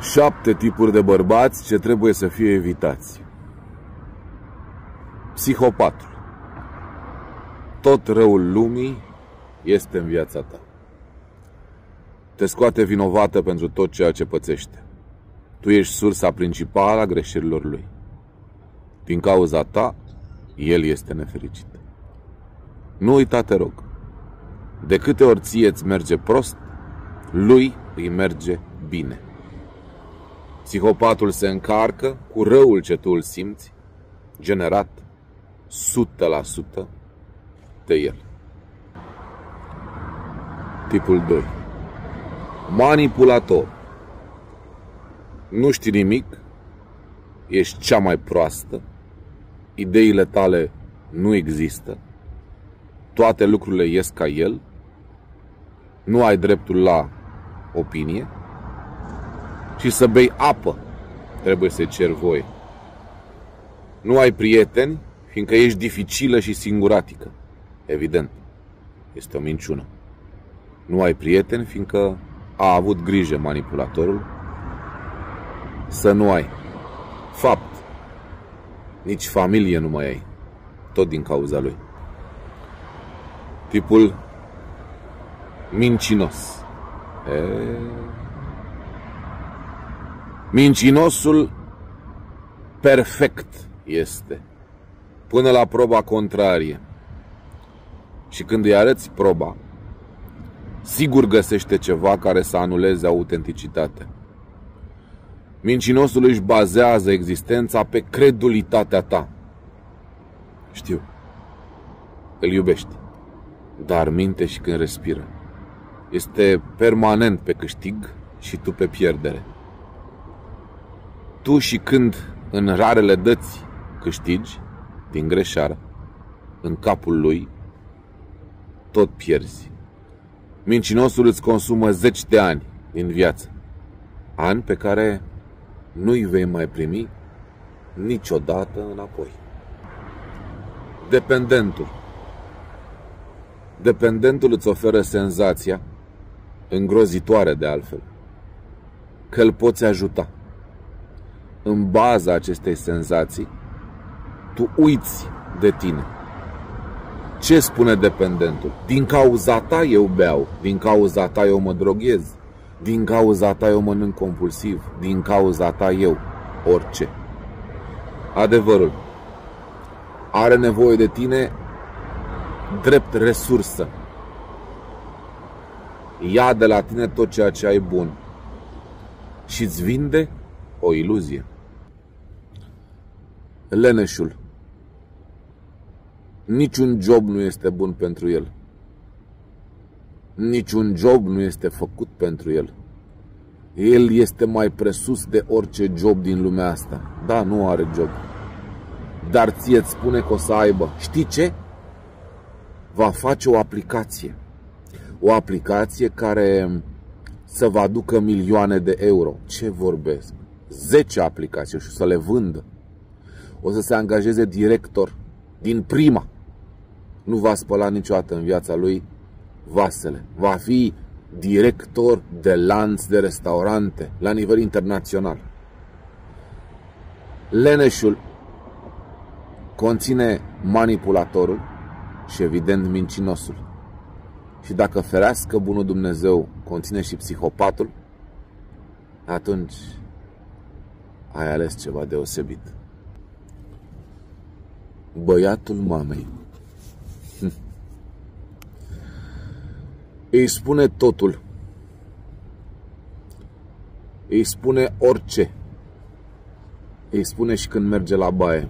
7 tipuri de bărbați ce trebuie să fie evitați. Psihopatul. Tot răul lumii este în viața ta. Te scoate vinovată pentru tot ceea ce pățește. Tu ești sursa principală a greșelilor lui. Din cauza ta, el este nefericit. Nu uita, te rog, de câte ori ție îți merge prost, lui îi merge bine. Psihopatul se încarcă cu răul ce tu îl simți, generat 100% de el. Tipul 2. Manipulator. Nu știi nimic, ești cea mai proastă, ideile tale nu există, toate lucrurile ies ca el, nu ai dreptul la opinie și să bei apă trebuie să-i ceri voie. Nu ai prieteni, fiindcă ești dificilă și singuratică. Evident, este o minciună. Nu ai prieteni, fiindcă a avut grijă manipulatorul să nu ai. Fapt, nici familie nu mai ai, tot din cauza lui. Tipul mincinos. Mincinosul perfect este până la proba contrarie. Și când îi arăți proba, sigur găsește ceva care să anuleze autenticitatea. Mincinosul își bazează existența pe credulitatea ta. Știu, îl iubești, dar minte și când respiră. Este permanent pe câștig și tu pe pierdere. Tu și când în rarele dăți câștigi, din greșeală, în capul lui, tot pierzi. Mincinosul îți consumă 10 de ani din viață. Ani pe care nu-i vei mai primi niciodată înapoi. Dependentul. Dependentul îți oferă senzația, îngrozitoare de altfel, că îl poți ajuta. În baza acestei senzații, tu uiți de tine. Ce spune dependentul? Din cauza ta eu beau, din cauza ta eu mă droghez, din cauza ta eu mănânc compulsiv, din cauza ta eu orice. Adevărul, are nevoie de tine drept resursă. Ia de la tine tot ceea ce ai bun și îți vinde o iluzie. Leneșul. Niciun job nu este bun pentru el. Niciun job nu este făcut pentru el. El este mai presus de orice job din lumea asta. Da, nu are job, dar ție îți spune că o să aibă. Știi ce? Va face o aplicație. O aplicație care să vă aducă milioane de euro. Ce vorbesc? 10 aplicații și să le vândă. O să se angajeze director din prima. Nu va spăla niciodată în viața lui vasele. Va fi director de lanț de restaurante la nivel internațional. Leneșul conține manipulatorul și evident mincinosul. Și dacă ferească bunul Dumnezeu conține și psihopatul, atunci ai ales ceva deosebit. Băiatul mamei. Îi spune totul. Îi spune orice. Îi spune și când merge la baie.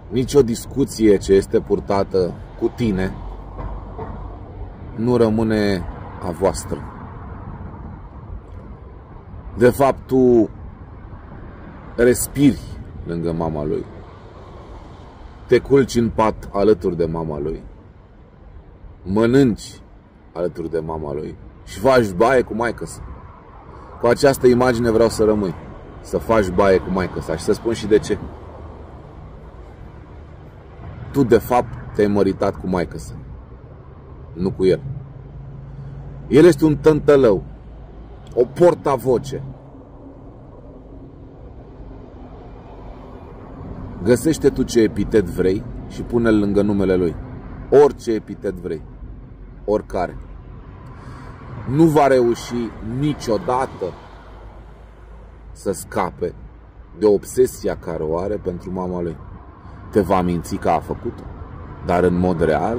Nici o discuție ce este purtată cu tine nu rămâne a voastră. De fapt, tu respiri lângă mama lui. Te culci în pat alături de mama lui. Mănânci alături de mama lui și faci baie cu maică-sa. Cu această imagine vreau să rămâi. Să faci baie cu maică-sa și să spun și de ce. Tu de fapt te-ai măritat cu maică-sa, nu cu el. El este un tântălău. o portavoce. Găsește tu ce epitet vrei și pune-l lângă numele lui. Orice epitet vrei. Oricare. Nu va reuși niciodată să scape de obsesia care o are pentru mama lui. Te va minți că a făcut-o, dar în mod real,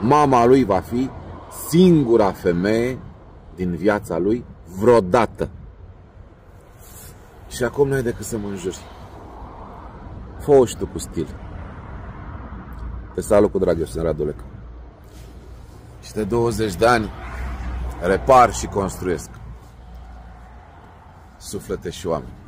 mama lui va fi singura femeie din viața lui vreodată. Și acum n-ai decât să mă înjuri. Fă-o și tu cu stil. Te salut cu drag, eu sunt Radu Leca. Și de 20 de ani repar și construiesc suflete și oameni.